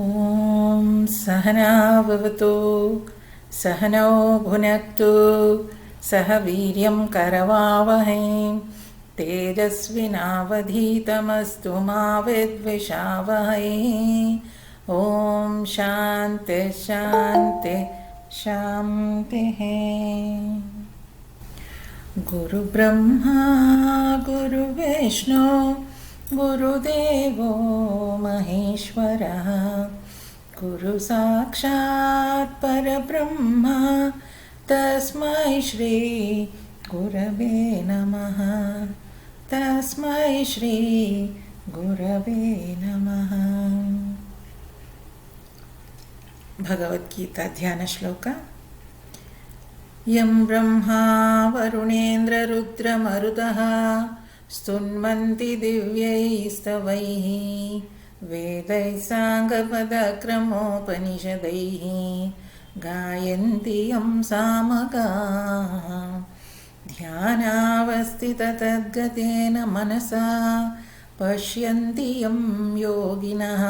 ॐ सहना भवतु सहनौ भुनक्तु सह वीर्यं करवावहै तेजस्विनावधीतमस्तु मा विद्विषावहै। ॐ शान्ति शान्ति शान्तिः। गुरुब्रह्मा गुरुविष्णु गुरुदेवो महेश्वरः गुरु साक्षात् परब्रह्म तस्मै श्री गुरवे नमः। तस्मै श्री गुरवे नमः। भगवद्गीता ध्यान श्लोक। यं ब्रह्मा वरुणेन्द्ररुद्रमरुतः स्तुन्वन्ति दिव्यैस्तवैः वेदैः साङ्गपदक्रमोपनिषदैः गायन्ति यं सामगाः। ध्यानावस्थिततद्गतेन मनसा पश्यन्ति यं योगिनः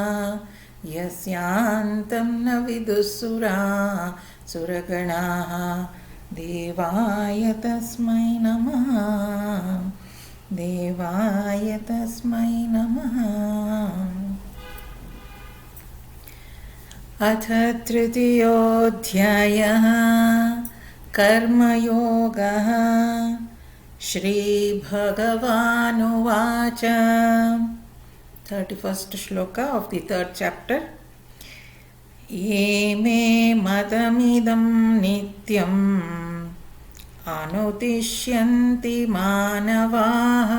यस्यान्तं न विदुःसुरासुरगणाः। देवाय तस्मै नमः। देवाय तस्मै नमः। अथ तृतीयोऽध्यायः कर्मयोगः। श्रीभगवानुवाच 31st shloka of the 3rd chapter। ये मे मतमिदं नित्यम् अनुतिष्यन्ति मानवाः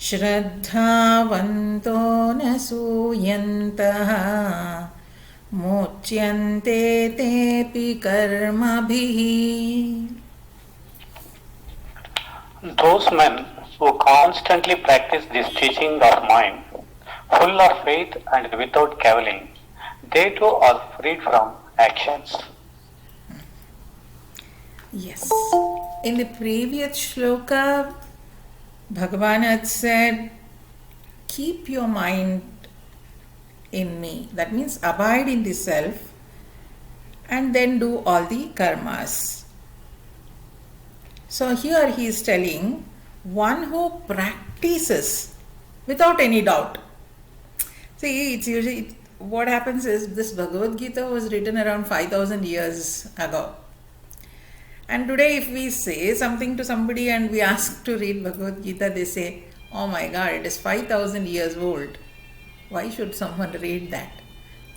श्रद्धावन्तो न सूयन्तः मुच्यन्ते तेऽपि कर्मभिः। Those men who constantly practice this teaching of mine, full of faith and without cavilling, they too are freed from actions. Yes. In the previous shloka, Bhagavan had said, keep your mind in me. That means abide in the self and then do all the karmas. So here he is telling one who practices without any doubt. See, it's usually what happens is this Bhagavad Gita was written around 5,000 years ago. And today if we say something to somebody and we ask to read Bhagavad Gita, they say, oh my God, it is 5,000 years old. Why should someone read that?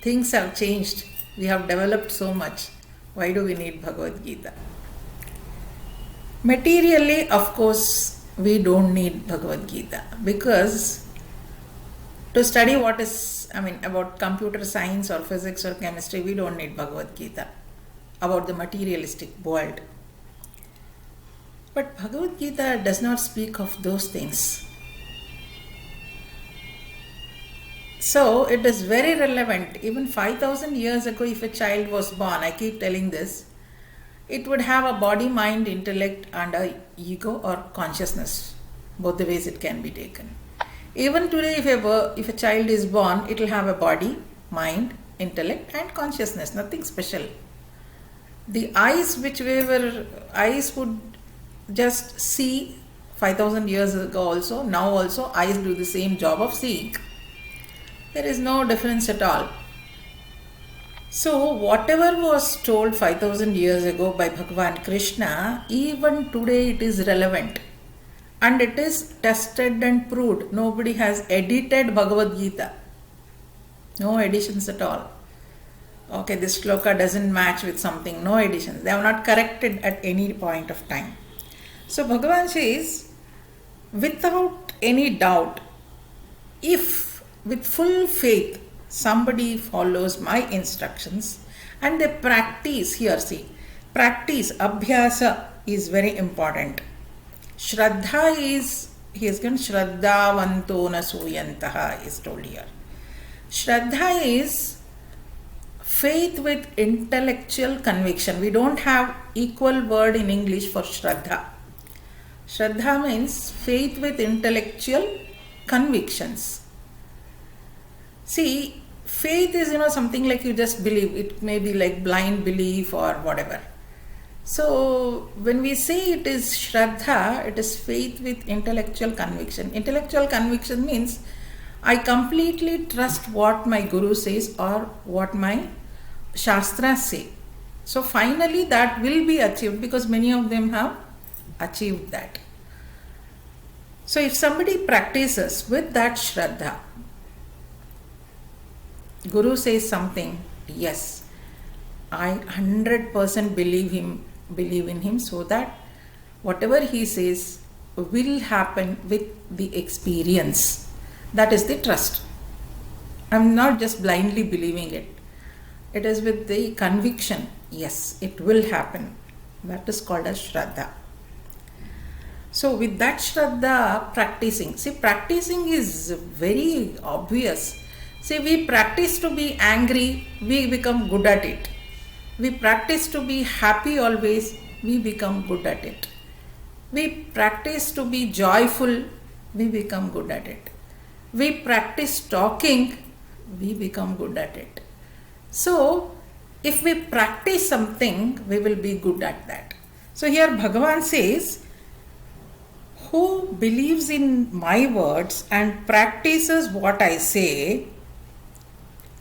Things have changed. We have developed so much. Why do we need Bhagavad Gita? Materially, of course, we don't need Bhagavad Gita because to study about computer science or physics or chemistry, we don't need Bhagavad Gita about the materialistic world. But Bhagavad Gita does not speak of those things. So it is very relevant. Even 5,000 years ago, if a child was born, I keep telling this, it would have a body, mind, intellect and a ego or consciousness. Both the ways it can be taken. Even today, if a child is born, it will have a body, mind, intellect and consciousness. Nothing special. The eyes would just see 5,000 years ago also. Now also eyes do the same job of seeing. There is no difference at all. So whatever was told 5,000 years ago by Bhagavan Krishna, even today it is relevant. And it is tested and proved. Nobody has edited Bhagavad Gita. No additions at all. Okay, this shloka doesn't match with something. No additions. They have not corrected at any point of time. So Bhagavan says, without any doubt, if with full faith somebody follows my instructions and they practice, practice, abhyasa is very important. Shraddha is, he is given Shraddhavanto na suyantaha is told here. Shraddha is faith with intellectual conviction. We don't have equal word in English for Shraddha. Shraddha means faith with intellectual convictions. See, Faith is, something like you just believe. It may be like blind belief or whatever. So when we say it is Shraddha, it is faith with intellectual conviction. Intellectual conviction means I completely trust what my Guru says or what my Shastras say. So finally that will be achieved because many of them have achieved that. So if somebody practices with that Shraddha, Guru says something, yes, I 100% believe in him, so that whatever he says will happen with the experience. That is the trust. I'm not just blindly believing it. It is with the conviction, yes, it will happen. That is called as Shraddha. So with that Shraddha, practicing is very obvious. See, we practice to be angry, we become good at it. We practice to be happy always, we become good at it. We practice to be joyful, we become good at it. We practice talking, we become good at it. So, if we practice something, we will be good at that. So here Bhagavan says, who believes in my words and practices what I say,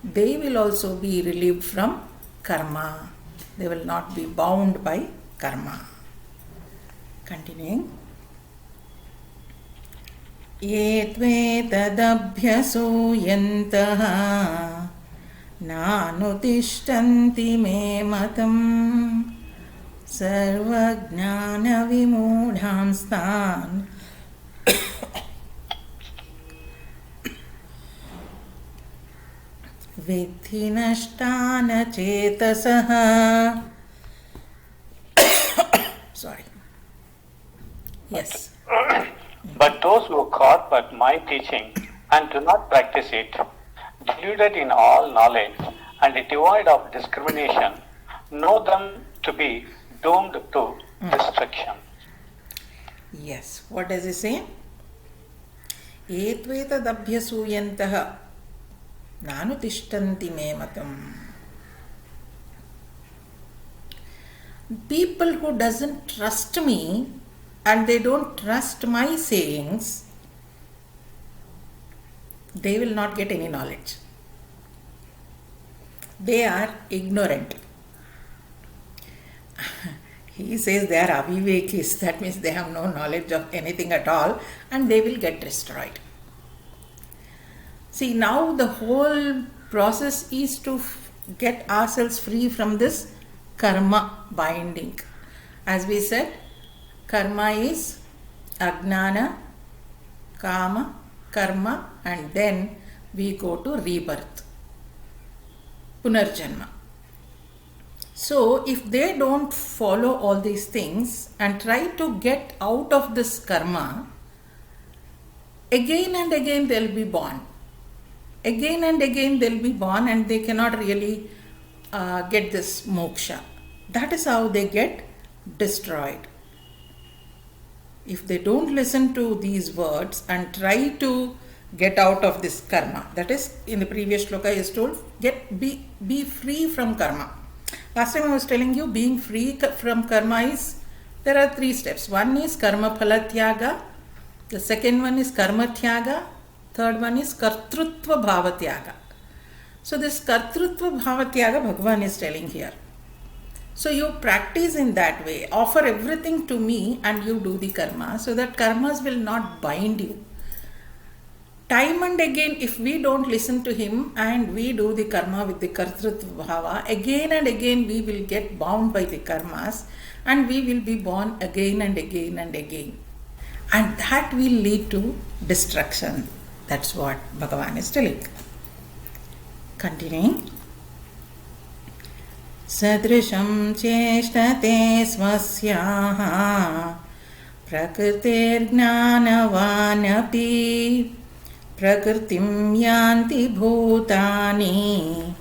they will also be relieved from karma. They will not be bound by karma. Continuing. Ye tvedabhyasuyantah nanutishtanti me matam sarvajnana vimudhamstan vidhi nashtana chetasaha. Sorry. Yes. But those who are caught by my teaching and do not practice it, deluded in all knowledge and devoid of discrimination, know them to be doomed to destruction. Yes. What does he say? Etvetadabhyasuyantah nanutishtanti me matam. People who doesn't trust me and they don't trust my sayings, they will not get any knowledge. They are ignorant. He says they are avivekis, that means they have no knowledge of anything at all and they will get destroyed. See, now the whole process is to get ourselves free from this karma binding. As we said, karma is ajnana, kama, karma, and then we go to rebirth, punarjanma. So if they don't follow all these things and try to get out of this karma, again and again they'll be born. Again and again they'll be born and they cannot really get this moksha. That is how they get destroyed. If they don't listen to these words and try to get out of this karma, that is, in the previous shloka is told, be free from karma. Last time I was telling you, being free from karma is, there are 3 steps. One is karma phala tyaga, the second one is karma tyaga, third one is kartrutva bhava tyaga. So this kartrutva bhava tyaga Bhagavan is telling here. So you practice in that way, offer everything to me and you do the karma, so that karmas will not bind you. Time and again, if we don't listen to him and we do the karma with the kartrutva bhava, again and again we will get bound by the karmas and we will be born again and again and again. And that will lead to destruction. That's what Bhagavan is telling. Continuing. Sadrisham cheshtate swasyaha prakritirjnanavanapi prakritim yanti bhutani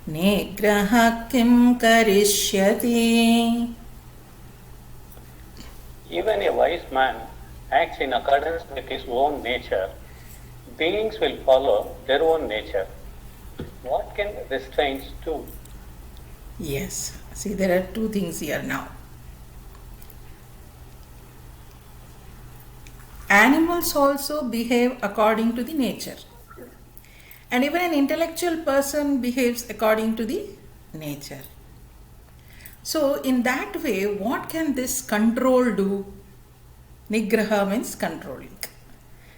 nigraha kim karishyati. Even a wise man acts in accordance with his own nature. Beings will follow their own nature. What can restraints do? Yes. See, there are two things here now. Animals also behave according to the nature. And even an intellectual person behaves according to the nature. So, in that way, what can this control do? Nigraha means controlling.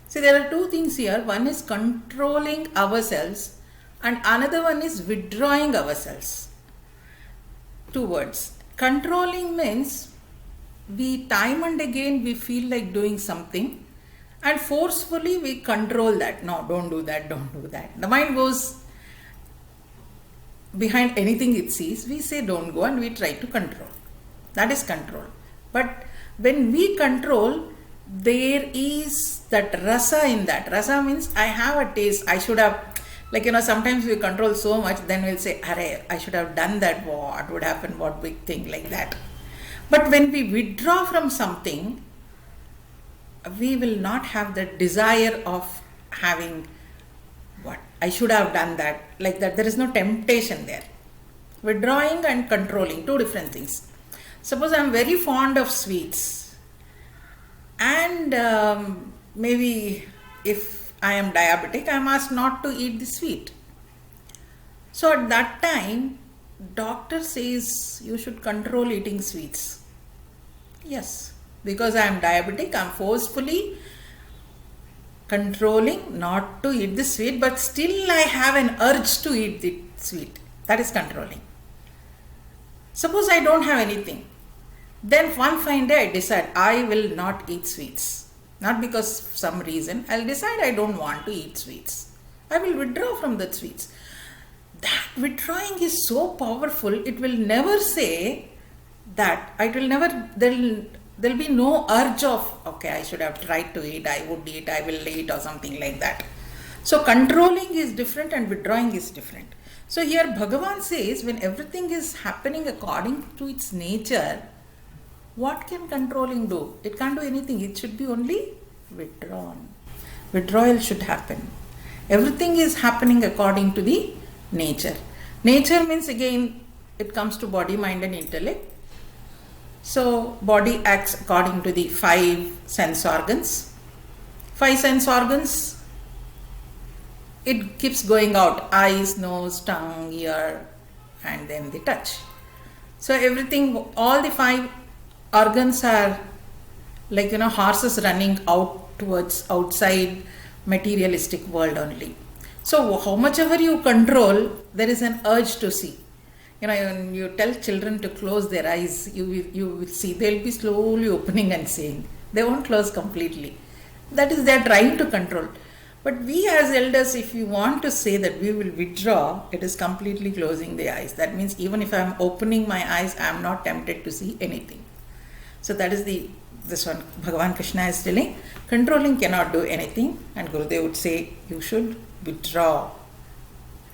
See, there are two things here. One is controlling ourselves, and another one is withdrawing ourselves. Two words. Controlling means we time and again we feel like doing something, and forcefully we control that. No, don't do that, don't do that. The mind goes behind anything it sees. We say don't go and we try to control. That is control. But when we control, there is that rasa in that. Rasa means I have a taste. I should have, like, sometimes we control so much, then we'll say, Arey, I should have done that. What would happen? What big thing, like that. But when we withdraw from something, we will not have the desire of having what I should have done that, like that. There is no temptation there. Withdrawing and controlling, two different things. Suppose I am very fond of sweets, and maybe if I am diabetic, I am asked not to eat the sweet. So at that time, doctor says you should control eating sweets. Yes, because I am diabetic, I am forcefully controlling not to eat the sweet, but still I have an urge to eat the sweet. That is controlling. Suppose I don't have anything. Then one fine day I decide I will not eat sweets. Not because of some reason. I'll decide I don't want to eat sweets. I will withdraw from the sweets. That withdrawing is so powerful, it will never say that, there'll be no urge of, okay, I should have tried to eat, I would eat, I will eat, or something like that. So controlling is different and withdrawing is different. So here Bhagavan says, when everything is happening according to its nature, what can controlling do? It can't do anything. It should be only withdrawn. Withdrawal should happen. Everything is happening according to the nature. Nature means, again, it comes to body, mind and intellect. So body acts according to the 5 sense organs. 5 sense organs, it keeps going out. Eyes, nose, tongue, ear, and then the touch. So everything, all the 5 organs are like, horses running out towards outside materialistic world only. So how much ever you control, there is an urge to see. When you tell children to close their eyes, you will see they'll be slowly opening and seeing. They won't close completely. That is, they are trying to control. But we as elders, if you want to say that we will withdraw, it is completely closing the eyes. That means even if I am opening my eyes, I am not tempted to see anything. So that is this one Bhagavan Krishna is telling. Controlling cannot do anything, and Gurudev would say you should withdraw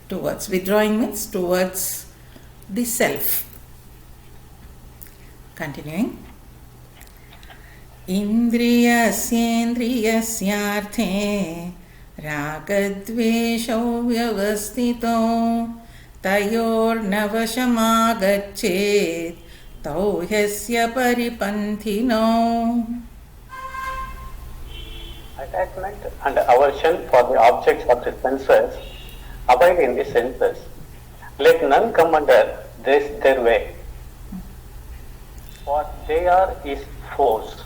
towards. Withdrawing means towards the self. Continuing. Indriyasyendriyasyarthe ragadvesho vyavastito tayornavashamagachet tau hyasya paripanthino. Attachment and aversion for the objects of the senses abide in the senses. Let none come under their way. What they are is force.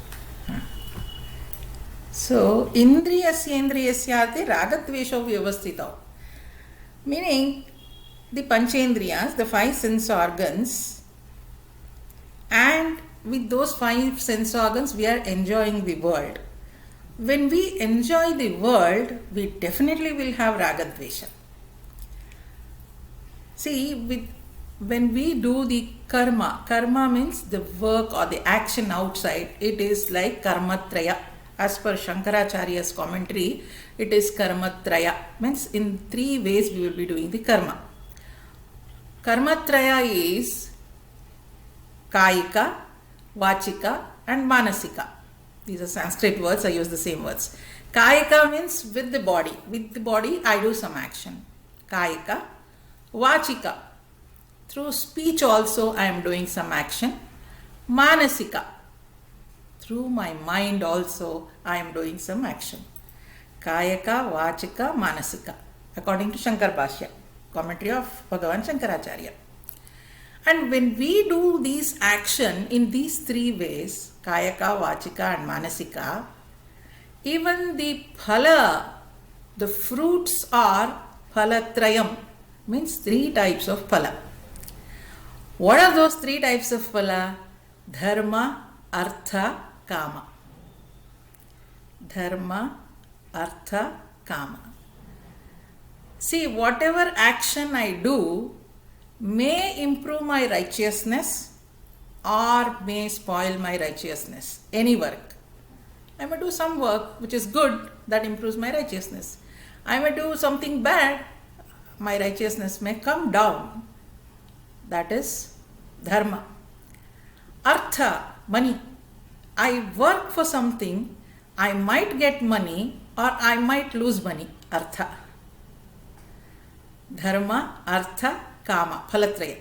So, indriyasyendriyasyarthe ragadvesho vyavastito. Meaning, the panchendriyas, the 5 sense organs, and with those 5 sense organs we are enjoying the world. When we enjoy the world, we definitely will have ragadvesha. See, when we do the karma means the work or the action outside, it is like karmatraya. As per Shankaracharya's commentary, it is karmatraya. Means in 3 ways we will be doing the karma. Karmatraya is Kayika, Vachika and Manasika. These are Sanskrit words, I use the same words. Kayika means with the body. With the body I do some action. Kayika. Vachika. Through speech also I am doing some action. Manasika. Through my mind also I am doing some action. Kayaka, Vachika, Manasika. According to Shankar Bhashya, commentary of Bhagavan Shankaracharya. And when we do these action in these three ways, Kayaka, Vachika and Manasika, even the phala, the fruits are phalatrayam, means three types of phala. What are those three types of phala? Dharma, Artha, Kama. Dharma, Artha, Kama. See, whatever action I do may improve my righteousness or may spoil my righteousness. Any work. I may do some work which is good, that improves my righteousness. I may do something bad, my righteousness may come down. That is dharma. Artha, money. I work for something, I might get money or I might lose money. Artha. Dharma, Artha, Kama, Phalatraya.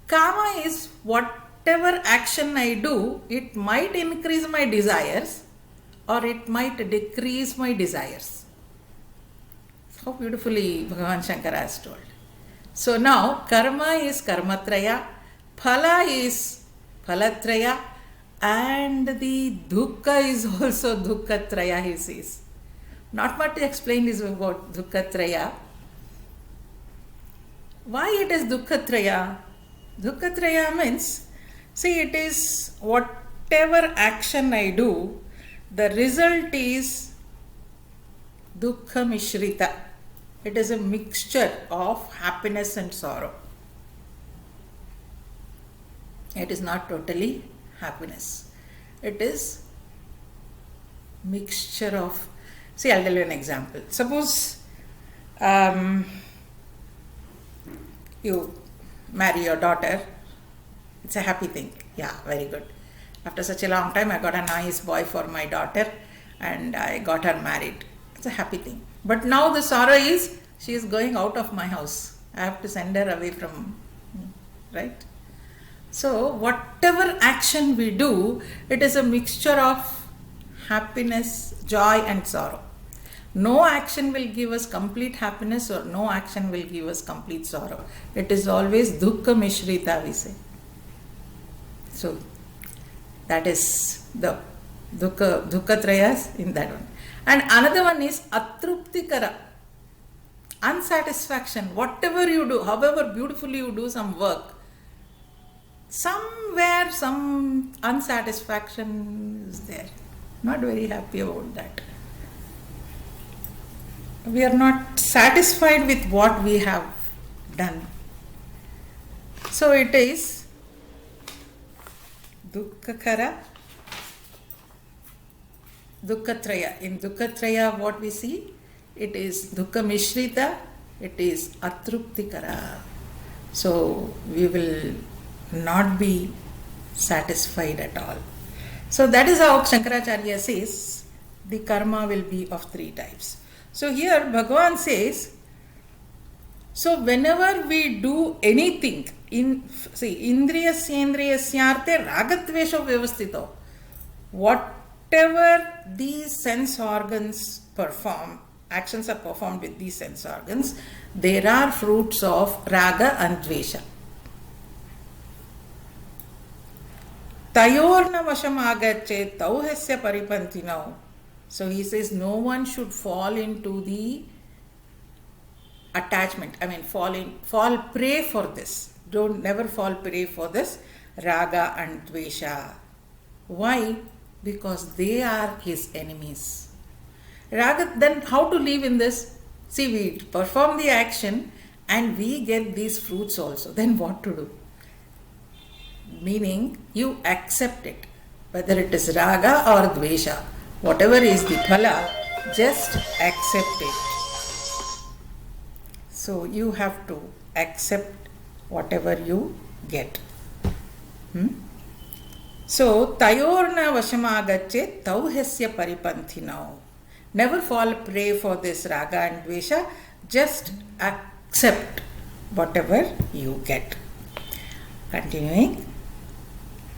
Kama is whatever action I do, it might increase my desires or it might decrease my desires. How beautifully Bhagavan Shankara has told. So now karma is karmatraya, phala is phalatraya, and the dukkha is also dukkhatraya, he says. Not much explained is about dukkhatraya. Why it is dukkhatraya? Dukkhatraya means, see, it is whatever action I do, the result is dukkha mishrita. It is a mixture of happiness and sorrow. It is not totally happiness. It is mixture of, see, I'll tell you an example. Suppose you marry your daughter. It's a happy thing. Yeah, very good. After such a long time, I got a nice boy for my daughter and I got her married. It's a happy thing. But now the sorrow is, she is going out of my house. I have to send her away from me, right? So whatever action we do, it is a mixture of happiness, joy and sorrow. No action will give us complete happiness or no action will give us complete sorrow. It is always dukkha mishrita, we say. So that is the dukkhatrayas in that one. And another one is atruptikara, unsatisfaction. Whatever you do, however beautifully you do some work, somewhere some unsatisfaction is there. Not very happy about that. We are not satisfied with what we have done. So it is dukkakara, dukkhatraya. In dukkhatraya what we see, it is dukkha mishrita, it is atruptikara. So we will not be satisfied at all. So that is how Shankaracharya says the karma will be of three types. So here Bhagavan says, so whenever we do anything, indriyasyendriyasyarte ragatvesha vyavastito, whatever these sense organs perform, actions are performed with these sense organs, there are fruits of raga and dvesha. Tayorna vasham agacche tauhasya paripantino. So he says no one should fall into the attachment. Fall prey for this. Never fall prey for this raga and dvesha. Why? Because they are his enemies. Raga, then how to live in this? See, we perform the action and we get these fruits also. Then what to do? Meaning you accept it, whether it is raga or dvesha. Whatever is the phala, just accept it. So you have to accept whatever you get. So tayorna vashamagacche tauhasya paripanthino. Never fall prey for this raga and dvesha. Just accept whatever you get. Continuing.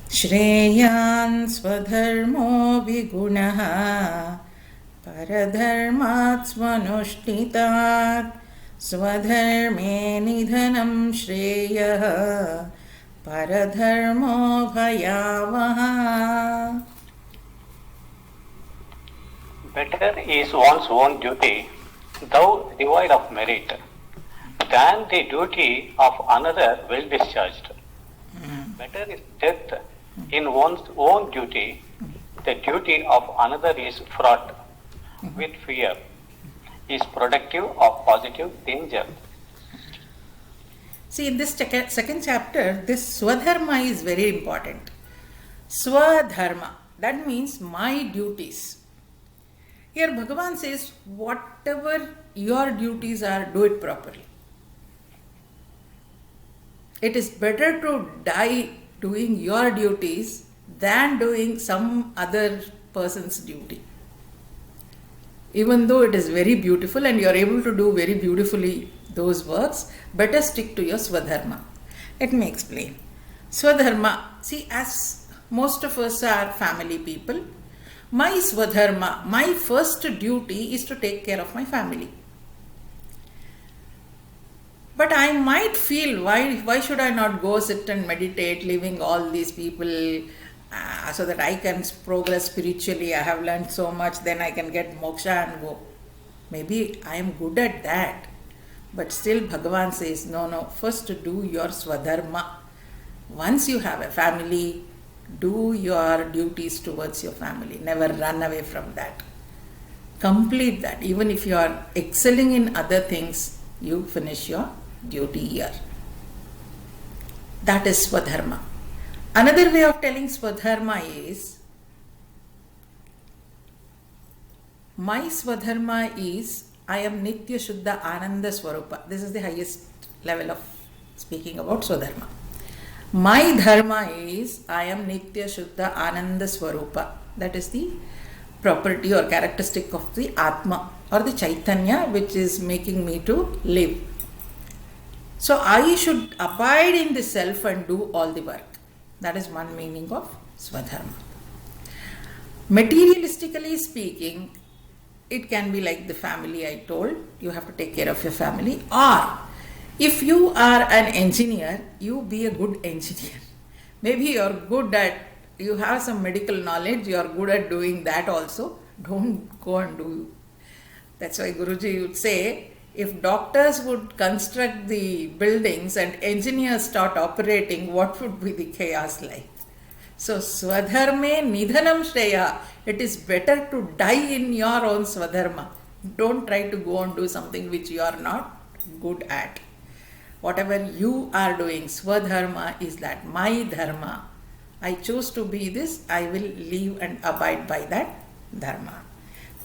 Shreyan swadharmo vigunaha paradharmat swanushnitat swadharme nidhanam shreyah paradharmo bhayavaha. Better is one's own duty, though devoid of merit, than the duty of another well discharged. Better is death in one's own duty. The duty of another is fraught with fear, is productive of positive danger. See, in this second chapter, this Swadharma is very important. Swadharma, that means my duties. Here Bhagavan says, whatever your duties are, do it properly. It is better to die doing your duties than doing some other person's duty. Even though it is very beautiful and you are able to do very beautifully those works, better stick to your Swadharma. Let me explain. Swadharma, see, as most of us are family people, my Swadharma, my first duty is to take care of my family. But I might feel, why should I not go sit and meditate, leaving all these people so that I can progress spiritually? I have learned so much, then I can get moksha and go. Maybe I am good at that. But still Bhagavan says, no, first do your Swadharma. Once you have a family, do your duties towards your family. Never run away from that. Complete that. Even if you are excelling in other things, you finish your duty here. That is Swadharma. Another way of telling Swadharma is, my Swadharma is, I am Nitya Shuddha Ananda Swarupa. This is the highest level of speaking about Swadharma. My Dharma is, I am Nitya Shuddha Ananda Swarupa. That is the property or characteristic of the Atma or the Chaitanya which is making me to live. So I should abide in the self and do all the work. That is one meaning of Swadharma. Materialistically speaking, it can be like the family I told. You have to take care of your family. Or if you are an engineer, you be a good engineer. Maybe you are good at, you have some medical knowledge, you are good at doing that also. Don't go and do. That's why Guruji would say, if doctors would construct the buildings and engineers start operating, what would be the chaos like? So, Swadharme Nidhanam Shreya. It is better to die in your own Swadharma. Don't try to go and do something which you are not good at. Whatever you are doing, Swadharma is that. My Dharma. I choose to be this, I will live and abide by that Dharma.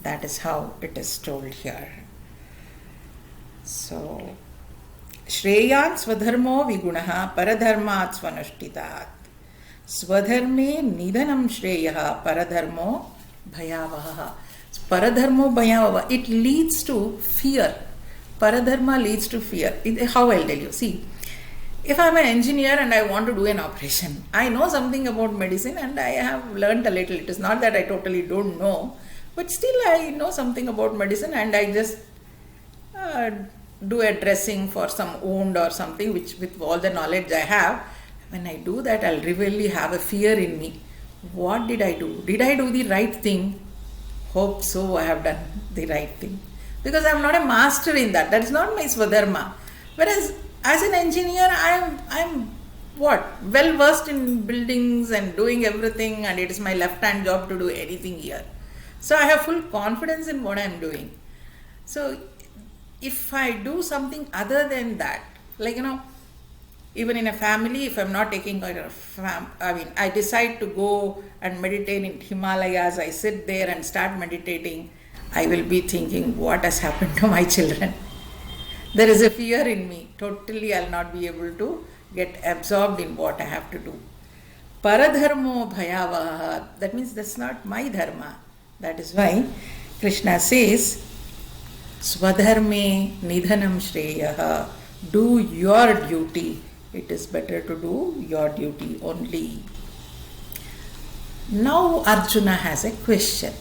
That is how it is told here. So, Shreyan Swadharmo Vigunaha Paradharmat Swanushtitat Swadharme Nidhanam Shreyaha Paradharmo Bhayavaha. Paradharmo Bhayavaha. It leads to fear. Paradharma leads to fear. How I'll tell you. See, if I'm an engineer and I want to do an operation, I know something about medicine and I have learned a little. It is not that I totally don't know, but still I know something about medicine and I just do a dressing for some wound or something which with all the knowledge I have. When I do that, I'll really have a fear in me. What did I do? Did I do the right thing? Hope so, I have done the right thing. Because I am not a master in that. That is not my Swadharma. Whereas as an engineer, I'm well versed in buildings and doing everything, and it is my left hand job to do anything here. So I have full confidence in what I am doing. So if I do something other than that, like even in a family, if I'm not taking care of I decide to go and meditate in Himalayas, I sit there and start meditating, I will be thinking, what has happened to my children? There is a fear in me. Totally I'll not be able to get absorbed in what I have to do. Paradharmo bhayavaha. That means that's not my dharma. That is why Krishna says, Swadharme nidhanam shreyaha Do your duty. It is better to do your duty only. Now Arjuna has a question.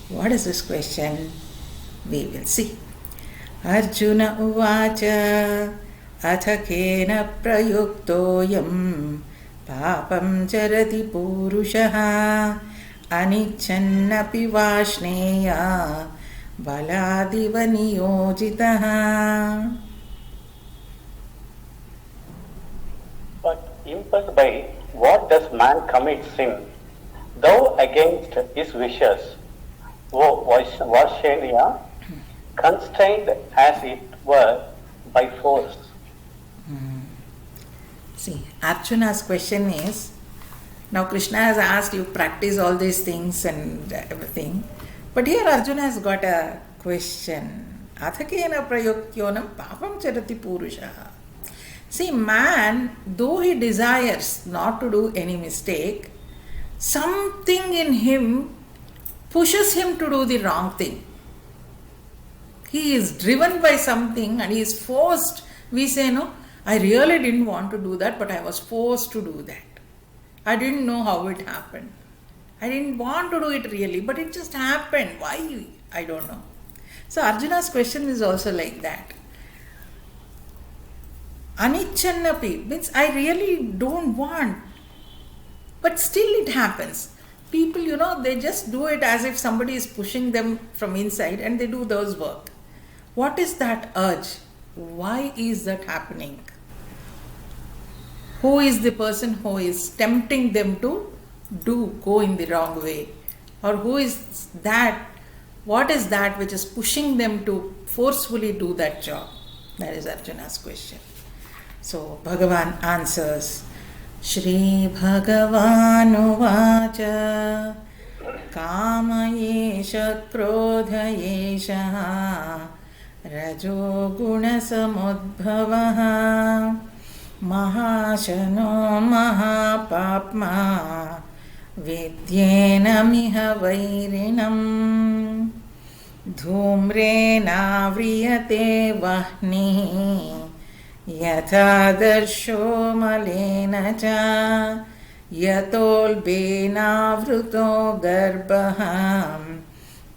What is this question? We will see. Arjuna uvacha atha kena prayuktoyam papam charati purushaha anichannapi vashneya baladiva niyojitaha. But impelled by what does man commit sin, though against his wishes, Vashenya, constrained as it were by force. See, Arjuna's question is, now Krishna has asked you practice all these things and everything, but here Arjuna has got a question. Athakena prayokyonam papam charati purusha. See, man, though he desires not to do any mistake, something in him pushes him to do the wrong thing. He is driven by something and he is forced. We say, no, I really didn't want to do that, but I was forced to do that. I didn't know how it happened. I didn't want to do it really, but it just happened. Why? I don't know. So Arjuna's question is also like that. Anichannapi means I really don't want, but still it happens. People, they just do it as if somebody is pushing them from inside and they do those work. What is that urge? Why is that happening? Who is the person who is tempting them to go in the wrong way? Or who is that? What is that which is pushing them to forcefully do that job? That is Arjuna's question. So Bhagavan answers, Shri Bhagavanuvāca Kāmayesha Krodhayesha Rajo Guna Samudbhavaha Mahashano Mahapapma Vidyena Miha Vairinam Dhumrena Vriyate Vahni Yatha darsho malena cha yatolbena vruto garbham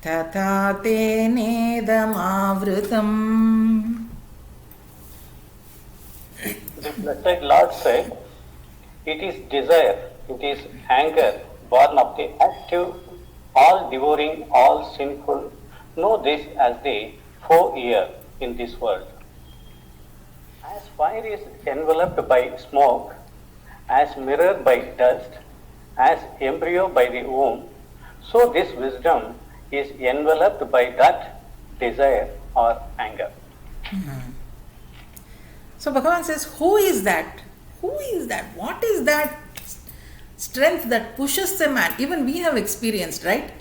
tata te nedamavrutam. The blessed Lord said, it is desire, it is anger, born of the active, all devouring, all sinful. Know this as the foe ear in this world. As fire is enveloped by smoke, as mirror by dust, as embryo by the womb, so this wisdom is enveloped by that desire or anger. So Bhagavan says, who is that? Who is that? What is that strength that pushes the man? Even we have experienced, right?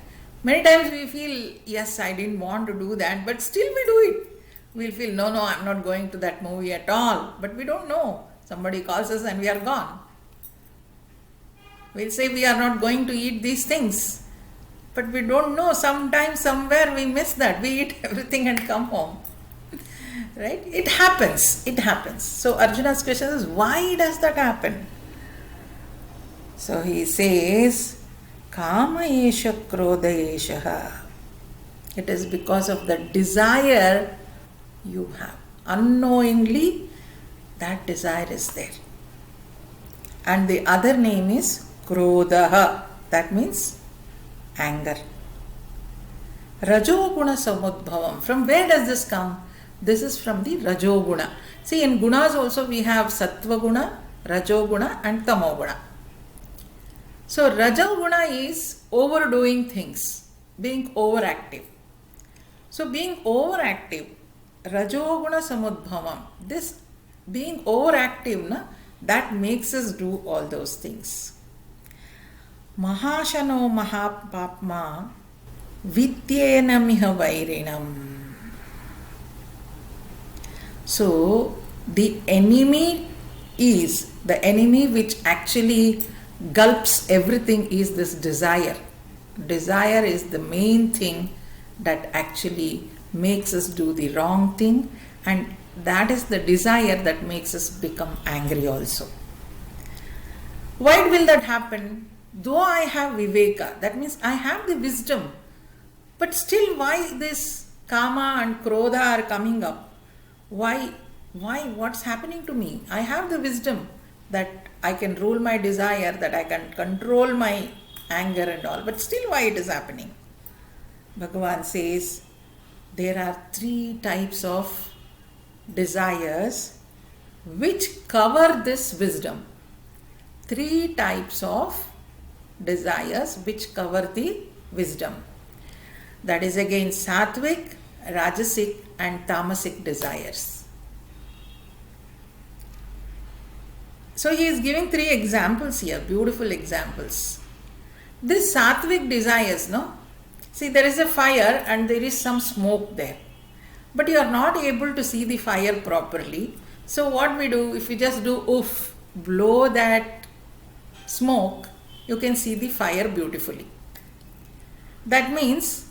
Many times we feel, yes, I didn't want to do that, but still we do it. We'll feel, no, I'm not going to that movie at all. But we don't know. Somebody calls us and we are gone. We'll say we are not going to eat these things. But we don't know. Sometimes, somewhere we miss that. We eat everything and come home. Right? It happens. It happens. So Arjuna's question is, why does that happen? So he says, Kama esha krodha esha. It is because of the desire you have. Unknowingly, that desire is there. And the other name is Krodha. That means anger. Rajoguna samudbhavam. From where does this come? This is from the Rajoguna. See, in gunas also we have Sattva Guna, Rajoguna and Tamoguna. So Rajoguna is overdoing things, being overactive. So being overactive, Rajoguna samudbhavam. This being overactive, that makes us do all those things. Mahashano mahapapma vidyena miha vairinam. So the enemy which actually gulps everything is this desire. Desire is the main thing that actually makes us do the wrong thing, and that is the desire that makes us become angry also. Why will that happen? Though I have viveka, that means I have the wisdom, but still why this kama and krodha are coming up? Why, what's happening to me? I have the wisdom that I can rule my desire, that I can control my anger and all, but still why it is happening? Bhagavan says there are 3 types of desires which cover this wisdom. 3 types of desires which cover the wisdom. That is again sattvic, rajasic and tamasic desires. So he is giving 3 examples here, beautiful examples. This sattvic desires, no? See, there is a fire and there is some smoke there. But you are not able to see the fire properly. So what we do, if we just do oof, blow that smoke, you can see the fire beautifully. That means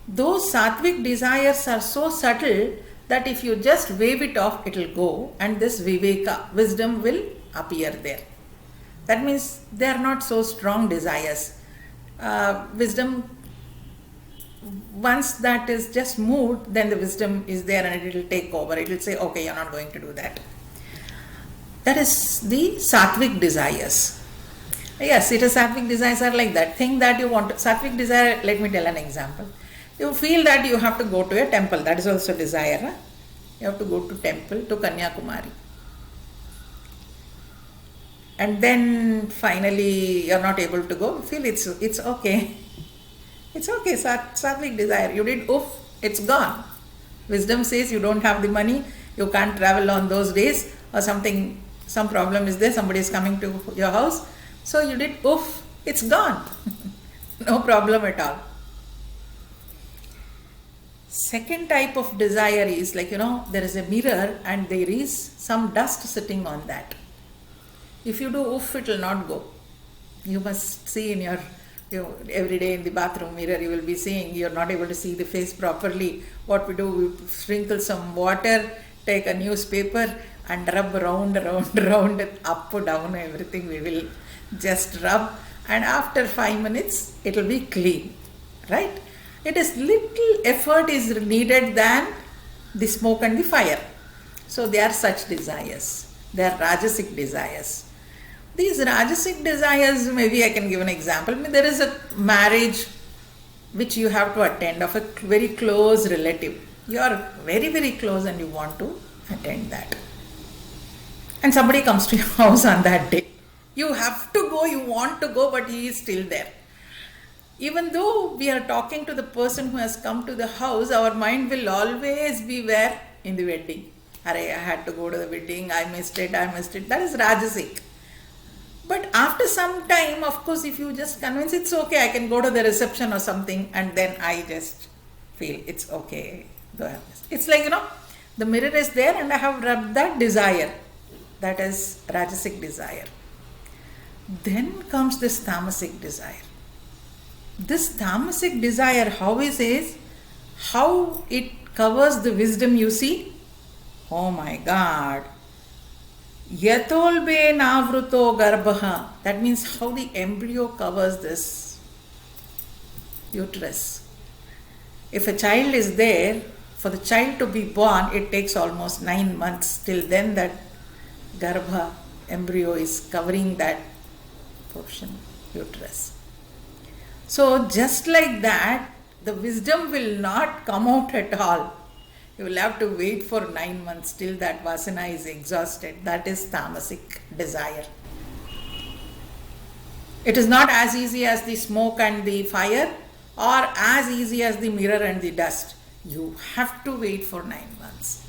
those sattvic desires are so subtle that if you just wave it off, it will go, and this viveka, wisdom, will appear there. That means they are not so strong desires. Wisdom, once that is just moved, then the wisdom is there and it will take over. It will say, okay, you're not going to do that. That is the sattvic desires. Yes, it is sattvic desires are like that. Think that you want to, sattvic desire, let me tell an example. You feel that you have to go to a temple, that is also desire. Huh? You have to go to temple, to Kanyakumari. And then finally you are not able to go, feel it's okay. It's okay, sattvic desire. You did oof, it's gone. Wisdom says you don't have the money, you can't travel on those days, or something, some problem is there, somebody is coming to your house. So you did oof, it's gone. No problem at all. Second type of desire is like, there is a mirror and there is some dust sitting on that. If you do oof, it will not go. You must see in your, every day in the bathroom mirror, you will be seeing, you are not able to see the face properly. What we do, we sprinkle some water, take a newspaper and rub round, up, down, everything we will just rub, and after 5 minutes it will be clean, right? It is little effort is needed than the smoke and the fire. So they are such desires. They are rajasic desires. These rajasic desires, maybe I can give an example. There is a marriage which you have to attend of a very close relative. You are very, very close and you want to attend that. And somebody comes to your house on that day. You have to go, you want to go, but he is still there. Even though we are talking to the person who has come to the house, our mind will always be where? In the wedding. I had to go to the wedding, I missed it. That is rajasic. But after some time, of course, if you just convince it's okay, I can go to the reception or something, and then I just feel it's okay. It's like, the mirror is there and I have rubbed that desire. That is rajasic desire. Then comes this tamasic desire. This tamasic desire, how it covers the wisdom, you see? Oh my God. Yatolbe navruto garbha. That means how the embryo covers this uterus. If a child is there, for the child to be born, it takes almost 9 months. Till then that garbha, embryo, is covering that portion, uterus. So just like that, the wisdom will not come out at all. You will have to wait for 9 months till that vasana is exhausted. That is tamasic desire. It is not as easy as the smoke and the fire, or as easy as the mirror and the dust. You have to wait for 9 months.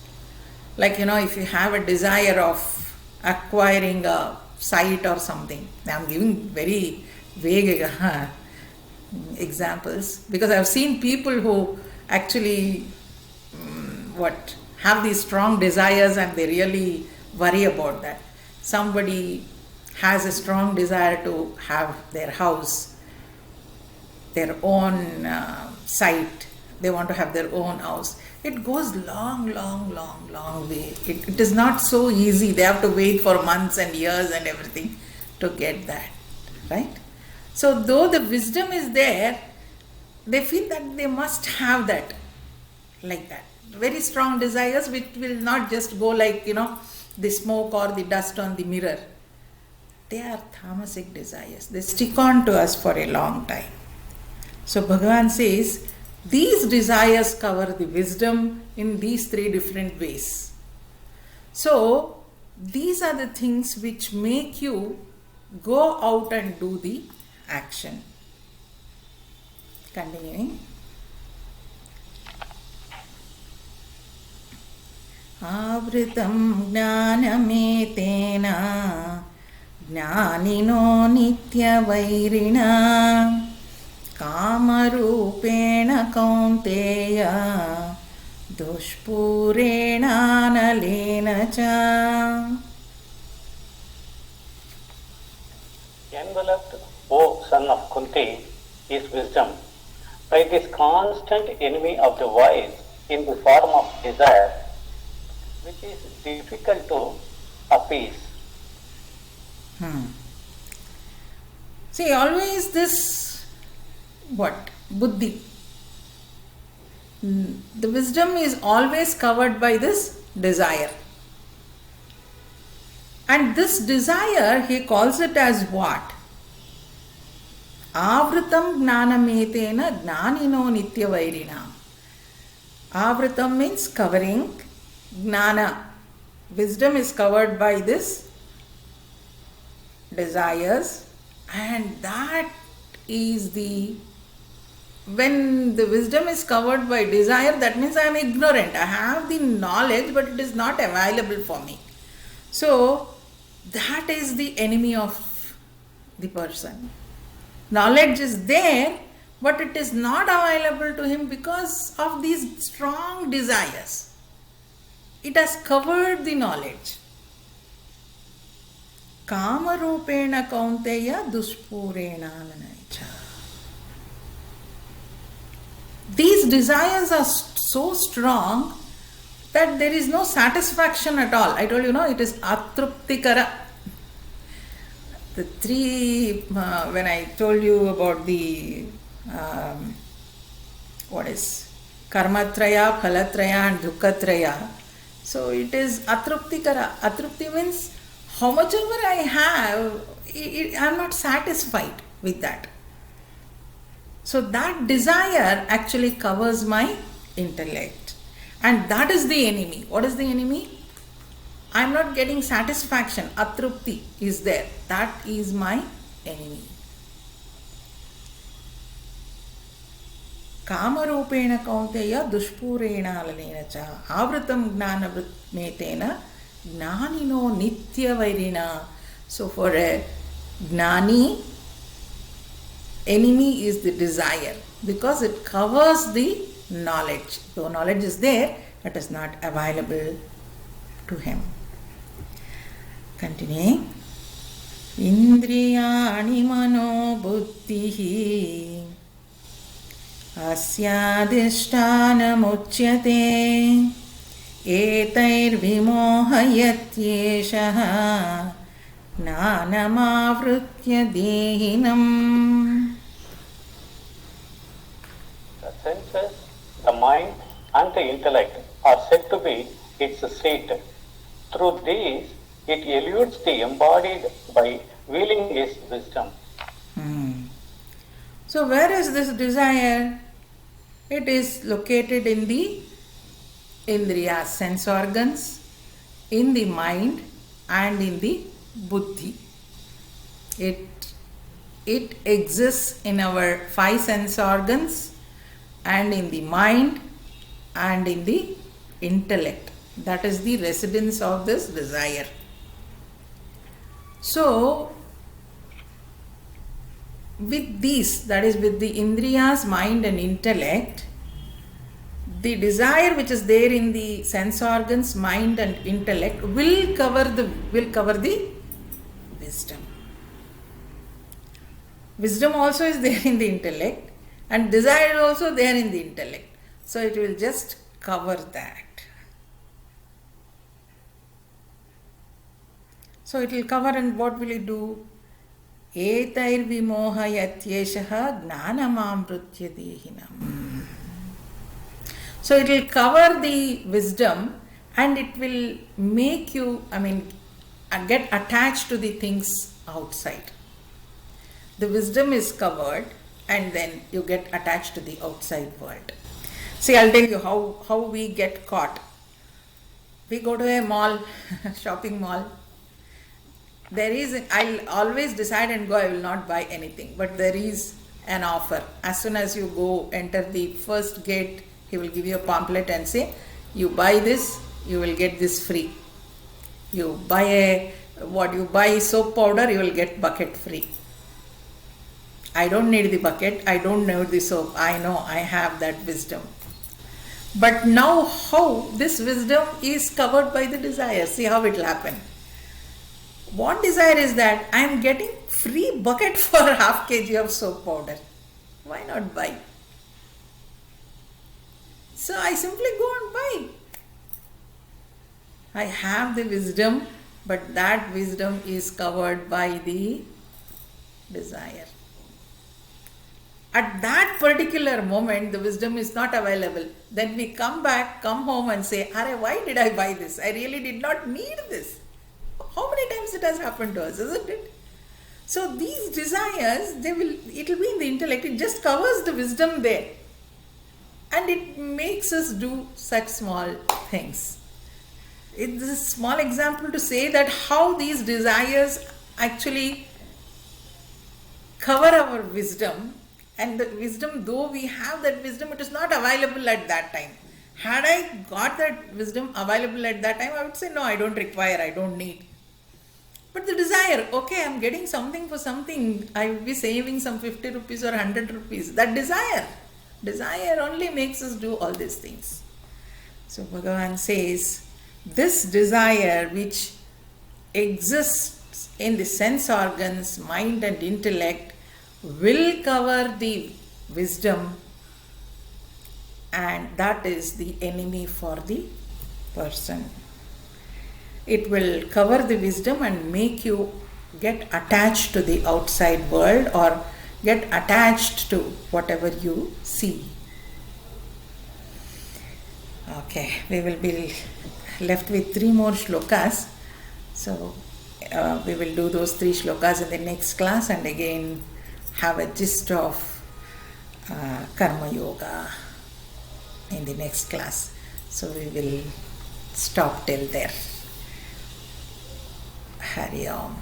Like, if you have a desire of acquiring a site or something. I am giving very vague examples because I have seen people who actually have these strong desires and they really worry about that. Somebody has a strong desire to have their house, their own site. They want to have their own house. it goes long way. It is not so easy. They have to wait for months and years and everything to get that, right? So though the wisdom is there, they feel that they must have that, like that. Very strong desires which will not just go like, the smoke or the dust on the mirror. They are tamasic desires. They stick on to us for a long time. So Bhagavan says, these desires cover the wisdom in these three different ways. So these are the things which make you go out and do the action. Continuing. Avritam jnanametena jnanino nityavairina kamarupena kaunteya dushpurena nalena cha. Enveloped, O son of Kunti, is wisdom. By this constant enemy of the wise in the form of desire, which is difficult to appease. See, always this, buddhi. The wisdom is always covered by this desire. And this desire, he calls it as what? Avritam jnanametena jnanino nityavairina. Avritam means covering. Jnana, wisdom is covered by this desires, and that is when the wisdom is covered by desire, that means I am ignorant. I have the knowledge, but it is not available for me. So that is the enemy of the person. Knowledge is there, but it is not available to him because of these strong desires. It has covered the knowledge. Kamarupena kaunteya duspurena lanaicha. These desires are so strong that there is no satisfaction at all. I told you, it is atruptikara. The three, when I told you about the, karmatraya, phalatraya and dukhatraya. So it is atruptikara. Atrupti means how much ever I have, I am not satisfied with that. So that desire actually covers my intellect. And that is the enemy. What is the enemy? I am not getting satisfaction. Atrupti is there. That is my enemy. Kamarupena kaunteya dushpurena lalena cha avritam jnanametena jnanino nityavairina. So for a jnani, enemy is the desire because it covers the knowledge. Though knowledge is there, it is not available to him. Continuing. Indriyani mano buddhihi asyadhisthanamuchyate etairvimohayatyeshaha jnanamavritya dehinam. The senses, the mind and the intellect are said to be its seat. Through these, it eludes the embodied by wielding its wisdom. So where is this desire? It is located in the indriyas, sense organs, in the mind and in the buddhi. It exists in our 5 sense organs and in the mind and in the intellect. That is the residence of this desire. So with these, that is with the indriyas, mind and intellect, the desire which is there in the sense organs, mind and intellect will cover the wisdom. Wisdom also is there in the intellect and desire is also there in the intellect. So it will just cover that. So it will cover, and what will it do? Etair vimohayatyeshaha gnanamamrutya dehinam. So it will cover the wisdom and it will make you, get attached to the things outside. The wisdom is covered and then you get attached to the outside world. See, I'll tell you how we get caught. We go to a mall, shopping mall. I'll always decide and go, I will not buy anything. But there is an offer. As soon as you go, enter the first gate, he will give you a pamphlet and say, you buy this, you will get this free. You buy soap powder, you will get bucket free. I don't need the bucket, I don't need the soap. I know, I have that wisdom. But now how this wisdom is covered by the desire. See how it will happen. One desire is that I am getting free bucket for half kg of soap powder. Why not buy? So I simply go and buy. I have the wisdom, but that wisdom is covered by the desire. At that particular moment, the wisdom is not available. Then we come home and say, Arey, why did I buy this? I really did not need this. How many times it has happened to us, isn't it? So these desires, it will be in the intellect, it just covers the wisdom there. And it makes us do such small things. It's a small example to say that how these desires actually cover our wisdom. And the wisdom, though we have that wisdom, it is not available at that time. Had I got that wisdom available at that time, I would say, no, I don't require, I don't need. But the desire, okay, I'm getting something for something, I will be saving some 50 rupees or 100 rupees. That desire only makes us do all these things. So Bhagavan says, this desire which exists in the sense organs, mind and intellect, will cover the wisdom, and that is the enemy for the person. It will cover the wisdom and make you get attached to the outside world or get attached to whatever you see. Okay, we will be left with 3 more shlokas. So we will do those 3 shlokas in the next class and again have a gist of Karma Yoga in the next class. So we will stop till there. Hari Om.